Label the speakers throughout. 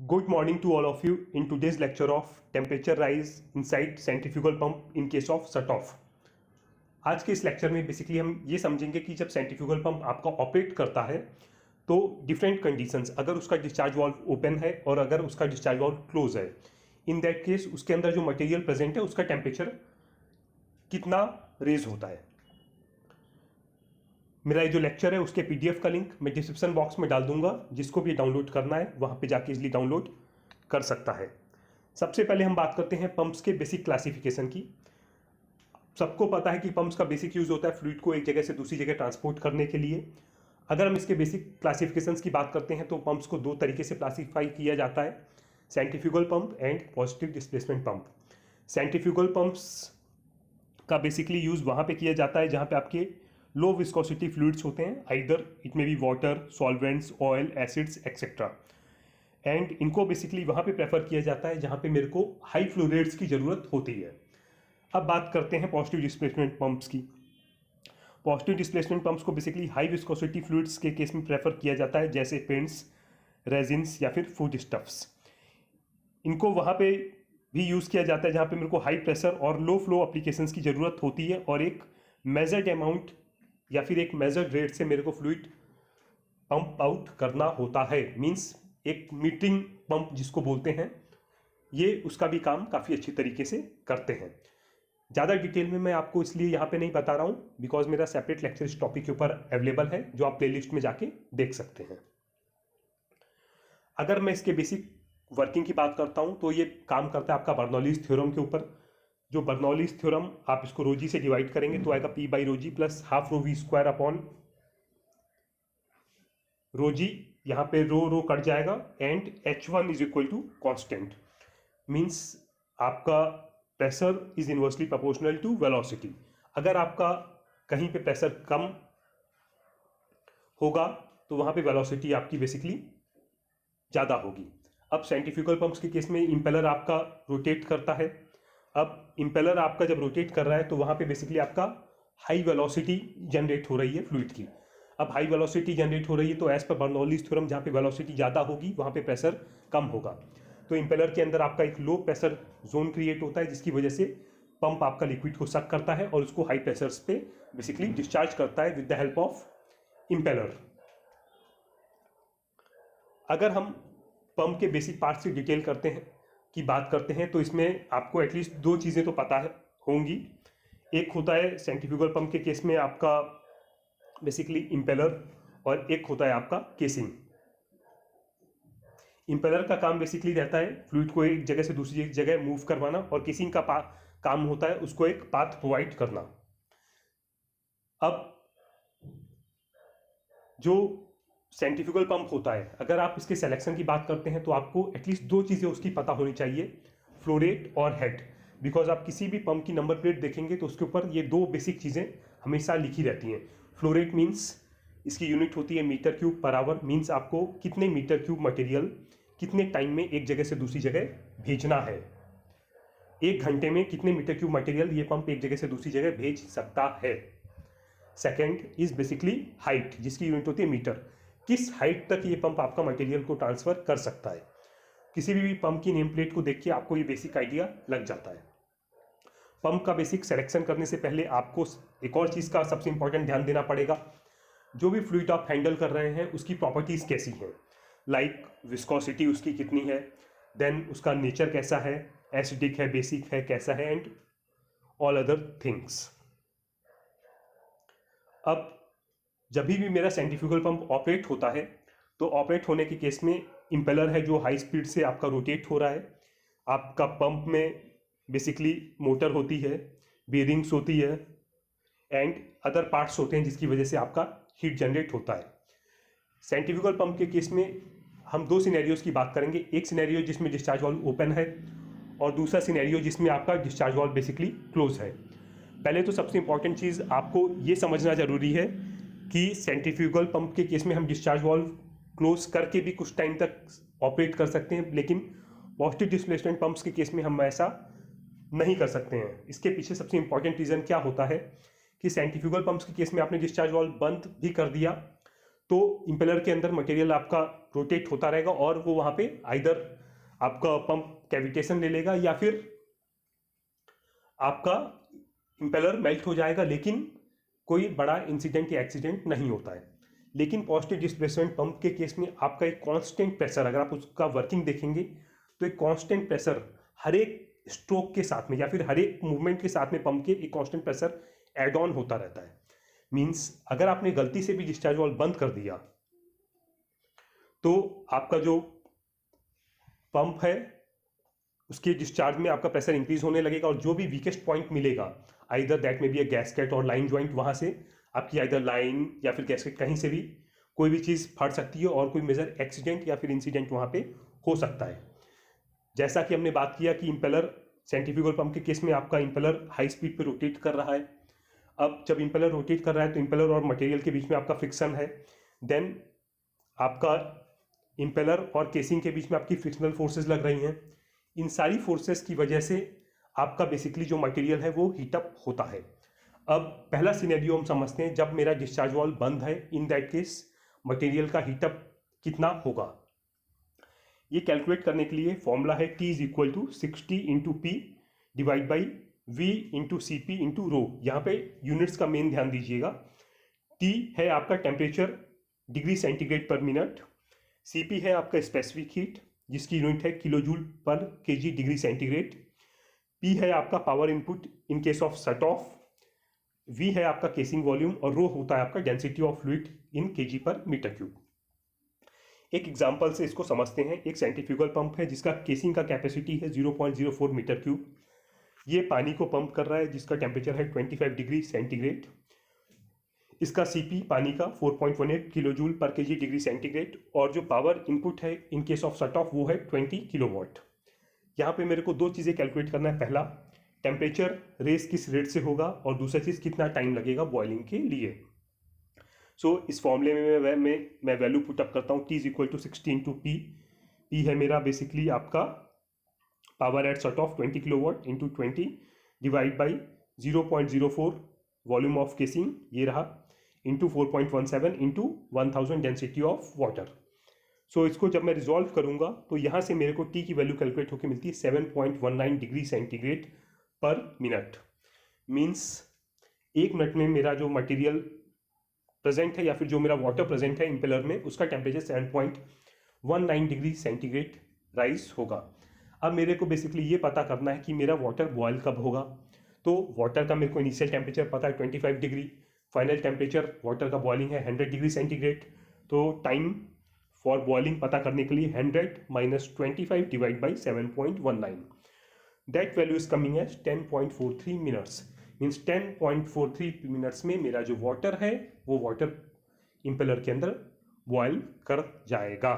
Speaker 1: Good morning to all of you in today's lecture of temperature rise inside centrifugal pump in case of shut off। आज के इस lecture में basically हम ये समझेंगे कि जब सेंट्रीफ्यूगल पंप आपका ऑपरेट करता है तो डिफरेंट कंडीशंस, अगर उसका डिस्चार्ज वाल्व ओपन है और अगर उसका डिस्चार्ज वाल्व क्लोज है, इन दैट केस उसके अंदर जो मटेरियल प्रेजेंट है उसका टेम्परेचर कितना रेज होता है। मेरा ये जो लेक्चर है उसके पीडीएफ का लिंक मैं डिस्क्रिप्शन बॉक्स में डाल दूंगा, जिसको भी डाउनलोड करना है वहाँ पे जाके इजीली डाउनलोड कर सकता है। सबसे पहले हम बात करते हैं पंप्स के बेसिक क्लासिफिकेशन की। सबको पता है कि पंप्स का बेसिक यूज़ होता है फ्लूइड को एक जगह से दूसरी जगह ट्रांसपोर्ट करने के लिए। अगर हम इसके बेसिक क्लासिफिकेशंस की बात करते हैं तो पंप्स को दो तरीके से क्लासीफाई किया जाता है, centrifugal pump and positive displacement pump. Centrifugal pumps का बेसिकली यूज़ वहाँ पे किया जाता है जहाँ पे आपके लो विस्कोसिटी फ्लूइड्स होते हैं, either it may be water, solvents, oil, acids etcetera, and इनको बेसिकली वहाँ पे प्रेफर किया जाता है जहाँ पे मेरे को हाई फ्लो रेट्स की ज़रूरत होती है। अब बात करते हैं पॉजिटिव डिस्प्लेसमेंट पंप्स की। पॉजिटिव डिस्प्लेसमेंट पंप्स को बेसिकली हाई विस्कोसिटी फ्लूइड्स के केस में प्रेफर किया जाता है, जैसे पेंट्स, रेजिन्स या फिर फूड स्टफ्स। इनको वहाँ पे भी यूज़ किया जाता है जहाँ पे मेरे को हाई प्रेशर और लो फ्लो एप्लीकेशंस की ज़रूरत होती है और एक मेजर्ड अमाउंट या फिर एक मेजर्ड रेट से मेरे को फ्लूइड पंप आउट करना होता है। मीन्स एक मीटरिंग पंप जिसको बोलते हैं, ये उसका भी काम काफ़ी अच्छी तरीके से करते हैं। ज़्यादा डिटेल में मैं आपको इसलिए यहाँ पे नहीं बता रहा हूँ बिकॉज मेरा सेपरेट लेक्चर इस टॉपिक के ऊपर अवेलेबल है जो आप प्लेलिस्ट में जाके देख सकते हैं। अगर मैं इसके बेसिक वर्किंग की बात करता हूँ तो ये काम करता है आपका बर्नौलीज थ्योरम के ऊपर। जो बर्नौलीज थ्योरम आप इसको रो जी से डिवाइड करेंगे तो आएगा P by rho g plus half rho V square upon rho g. यहाँ पे रो कट जाएगा and H1 is equal to constant. Means आपका pressure is inversely proportional to velocity. अगर आपका कहीं पे प्रेशर कम होगा तो वहाँ पे वेलोसिटी आपकी बेसिकली ज़्यादा होगी। अब सेंट्रीफ्यूगल पंप्स के केस में इम्पेलर आपका रोटेट करता है। अब इम्पेलर आपका जब रोटेट कर रहा है तो वहाँ पे बेसिकली आपका हाई वेलोसिटी जनरेट हो रही है फ्लूइड की। अब हाई वेलोसिटी जनरेट हो रही है तो एज पर बर्नौलीज थ्योरम जहाँ पे वेलोसिटी ज़्यादा होगी वहाँ पे प्रेशर कम होगा। तो इम्पेलर के अंदर आपका एक लो प्रेशर जोन क्रिएट होता है जिसकी वजह से पंप आपका लिक्विड को सक करता है और उसको हाई प्रेशर्स पे बेसिकली डिस्चार्ज करता है with the help of impeller. अगर हम पंप के बेसिक पार्ट्स की डिटेल करते हैं की बात करते हैं तो इसमें आपको एटलीस्ट दो चीज़ें तो पता है होंगी। एक होता है सेंट्रीफ्यूगल पंप के केस में आपका बेसिकली इम्पेलर और एक होता है आपका केसिंग। इम्पेलर का काम बेसिकली रहता है फ्लूइड को एक जगह से दूसरी जगह मूव करवाना और केसिंग का काम होता है उसको एक पाथ प्रोवाइड करना। अब जो सेंट्रीफ्यूगल पंप होता है, अगर आप इसके सिलेक्शन की बात करते हैं तो आपको एटलीस्ट दो चीज़ें उसकी पता होनी चाहिए, फ्लो रेट और हेड। बिकॉज आप किसी भी पंप की नंबर प्लेट देखेंगे तो उसके ऊपर ये दो बेसिक चीज़ें हमेशा लिखी रहती हैं। फ्लो रेट मीन्स इसकी यूनिट होती है मीटर क्यूब पर आवर, मीन्स आपको कितने मीटर क्यूब मटेरियल कितने टाइम में एक जगह से दूसरी जगह भेजना है। एक घंटे में कितने मीटर क्यूब मटेरियल ये पंप एक जगह से दूसरी जगह भेज सकता है। सेकेंड इज बेसिकली हाइट, जिसकी यूनिट होती है मीटर। किस हाइट तक ये पंप आपका मटेरियल को ट्रांसफर कर सकता है। किसी भी पंप की नेम प्लेट को देख के आपको ये बेसिक आइडिया लग जाता है। पंप का बेसिक सिलेक्शन करने से पहले आपको एक और चीज़ का सबसे इंपॉर्टेंट ध्यान देना पड़ेगा, जो भी फ्लूइड आप हैंडल कर रहे हैं उसकी प्रॉपर्टीज़ कैसी हैं, लाइक विस्कोसिटी उसकी कितनी है, देन उसका नेचर कैसा है, एसिडिक है, बेसिक है, कैसा है, एंड ऑल अदर थिंग्स। अब जब भी मेरा सेंट्रीफ्यूगल पंप ऑपरेट होता है तो ऑपरेट होने के केस में इम्पेलर है जो हाई स्पीड से आपका रोटेट हो रहा है। आपका पंप में बेसिकली मोटर होती है, बेरिंग्स होती है एंड अदर पार्ट्स होते हैं जिसकी वजह से आपका हीट जनरेट होता है। सेंट्रीफ्यूगल पंप के केस में हम दो सिनेरियोज की बात करेंगे, एक सिनेरियो जिसमें डिस्चार्ज वाल्व ओपन है और दूसरा सिनेरियो जिसमें आपका डिस्चार्ज वाल्व बेसिकली क्लोज है। पहले तो सबसे इंपॉर्टेंट चीज़ आपको ये समझना ज़रूरी है कि सेंट्रीफ्यूगल पंप के केस में हम डिस्चार्ज वाल्व क्लोज करके भी कुछ टाइम तक ऑपरेट कर सकते हैं, लेकिन पॉजिटिव डिस्प्लेसमेंट पंप्स के केस में हम ऐसा नहीं कर सकते हैं। इसके पीछे सबसे इंपॉर्टेंट रीज़न क्या होता है कि सेंट्रीफ्यूगल पंप्स के केस में आपने डिस्चार्ज वाल्व बंद भी कर दिया तो इम्पेलर के अंदर मटेरियल आपका रोटेट होता रहेगा और वो वहाँ पे आइदर आपका पंप कैविटेशन ले लेगा या फिर आपका इम्पेलर मेल्ट हो जाएगा, लेकिन कोई बड़ा इंसिडेंट या एक्सीडेंट नहीं होता है। लेकिन पॉजिटिव डिस्प्लेसमेंट पंप के केस में आपका एक कांस्टेंट प्रेशर, अगर आप उसका वर्किंग देखेंगे तो एक कांस्टेंट प्रेशर हर एक स्ट्रोक के साथ में या फिर हर एक मूवमेंट के साथ में पंप के एक कांस्टेंट प्रेशर एड ऑन होता रहता है। मींस अगर आपने गलती से भी डिस्चार्ज वाल्व बंद कर दिया तो आपका जो पंप है उसके डिस्चार्ज में आपका प्रेशर इंक्रीज होने लगेगा और जो भी वीकेस्ट पॉइंट मिलेगा, आइदर दैट में बी अ गैस्केट और लाइन ज्वाइंट, वहां से आपकी आइदर लाइन या फिर गैस्केट कहीं से भी कोई भी चीज़ फट सकती है और कोई मेजर एक्सीडेंट या फिर इंसिडेंट वहां पे हो सकता है। जैसा कि हमने बात किया कि इम्पेलर सेंट्रीफ्यूगल पंप के केस में आपका इम्पेलर हाई स्पीड पे रोटेट कर रहा है। अब जब इम्पेलर रोटेट कर रहा है तो इम्पेलर और मटेरियल के बीच में आपका फ्रिक्शन है, देन आपका इम्पेलर और केसिंग के बीच में आपकी फ्रिक्शनल फोर्सेस लग रही हैं। इन सारी फोर्सेस की वजह से आपका बेसिकली जो मटेरियल है वो हीटअप होता है। अब पहला सिनेरियो हम समझते हैं, जब मेरा डिस्चार्ज वाल्व बंद है, इन दैट केस मटेरियल का हीटअप कितना होगा। ये कैलकुलेट करने के लिए फॉर्मूला है T is equal to 60 into P divide by V into C P into rho. यहाँ पे यूनिट्स का मेन ध्यान दीजिएगा। T है आपका टेम्परेचर डिग्री सेंटीग्रेड पर मिनट, CP है आपका स्पेसिफिक हीट जिसकी यूनिट है किलो जूल पर केजी डिग्री सेंटीग्रेड, P है आपका power input in case of shut off, V है आपका केसिंग वॉल्यूम और रो होता है आपका density of fluid in KG पर मीटर क्यूब। एक एग्जांपल से इसको समझते हैं। एक सेंट्रीफ्यूगल पंप है जिसका केसिंग का कैपेसिटी है 0.04 मीटर क्यूब। ये पानी को पंप कर रहा है जिसका टेम्परेचर है 25 डिग्री सेंटीग्रेड। इसका CP पानी का 4.18 किलो जूल पर केजी डिग्री सेंटीग्रेड और जो पावर इनपुट है in case of shut off वो है 20 किलोवाट। यहाँ पे मेरे को दो चीज़ें कैलकुलेट करना है। पहला, टेम्परेचर रेस किस रेट से होगा और दूसरा चीज़ कितना टाइम लगेगा बॉइलिंग के लिए। सो इस फॉर्मूले में मैं वैल्यू पुट अप करता हूँ। T is equal to 60 into P. P है मेरा बेसिकली आपका power at shut off 20 kilowatt into 20 divide by 0.04 volume of casing ये रहा into 4.17 into 1000 density of water. So इसको जब मैं रिजॉल्व करूंगा तो यहाँ से मेरे को T की वैल्यू कैलकुलेट होकर मिलती है 7.19 डिग्री सेंटीग्रेड पर मिनट। मीन्स एक मिनट में मेरा जो मटेरियल प्रेजेंट है या फिर जो मेरा वाटर प्रेजेंट है इम्पेलर में उसका टेम्परेचर 7.19 डिग्री सेंटीग्रेड राइज होगा। अब मेरे को बेसिकली ये पता करना है कि मेरा वाटर बॉयल कब होगा। तो वाटर का मेरे को इनिशियल टेम्परेचर पता है 25 डिग्री, फाइनल टेम्परेचर वाटर का बॉइलिंग है 100 डिग्री सेंटीग्रेड। तो टाइम फॉर बॉइलिंग पता करने के लिए 100 minus 25 divide by 7.19, that value is coming as 10.43 minutes. मीन्स 10.43 मिनट्स में मेरा जो वाटर है वो वाटर इम्पेलर के अंदर बॉयल कर जाएगा।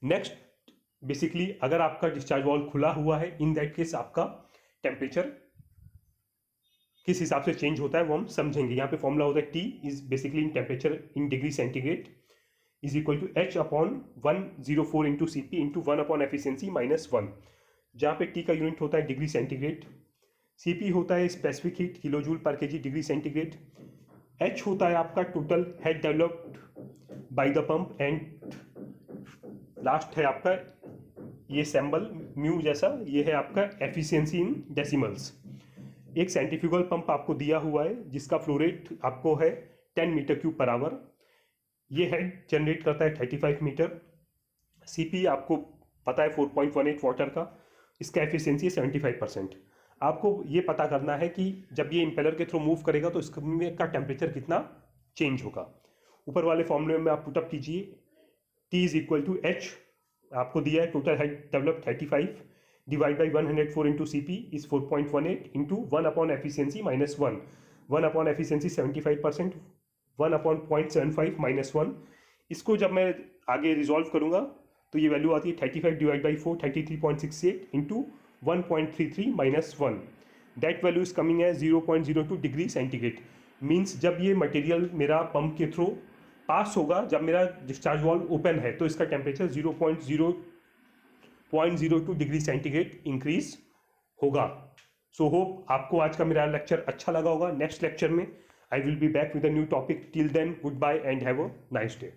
Speaker 1: नेक्स्ट, बेसिकली अगर आपका डिस्चार्ज वाल्व खुला हुआ है, इन दैट केस आपका टेम्परेचर किस हिसाब से चेंज होता है वो हम समझेंगे। यहाँ पे फॉर्मूला होता है T is basically in temperature in degree centigrade is equal to H upon 104 into CP into 1 upon efficiency minus 1, जहाँ पे T का यूनिट होता है डिग्री सेंटीग्रेड, CP होता है स्पेसिफिक हीट किलो जूल पर केजी डिग्री सेंटीग्रेड, H होता है आपका total head developed by the pump and last है आपका ये सिंबल म्यू जैसा, ये है आपका एफिशिएंसी इन डेसिमल्स। एक सेंट्रीफ्यूगल पंप आपको दिया हुआ है जिसका फ्लो रेट आपको है 10 मीटर क्यूब पर आवर। ये हेड जनरेट करता है 35 मीटर। CP आपको पता है 4.18 वाटर का, इसका एफिशिएंसी है 75%। आपको ये पता करना है कि जब ये इम्पेलर के थ्रू मूव करेगा तो इसका टेम्परेचर कितना चेंज होगा। ऊपर वाले फॉर्मूले में आप पुटअप कीजिए T is equal to H आपको दिया है total head develop 35 divide by 104 into CP is 4.18 into 1 upon efficiency minus 1, 1 upon efficiency 75%, 1 upon 0.75 minus 1। इसको जब मैं आगे रिजॉल्व करूंगा तो ये वैल्यू आती है 35 divide by 4 33.68 into 1.33 minus 1, that value is coming है 0.02 डिग्री सेंटीग्रेड। मीन्स जब ये मटेरियल मेरा पंप के थ्रू पास होगा, जब मेरा डिस्चार्ज वाल्व ओपन है तो इसका टेम्परेचर 0.02 डिग्री सेंटीग्रेड इंक्रीज होगा। सो होप आपको आज का मेरा लेक्चर अच्छा लगा होगा। नेक्स्ट लेक्चर में I will be back with a new topic. Till then, goodbye and have a nice day.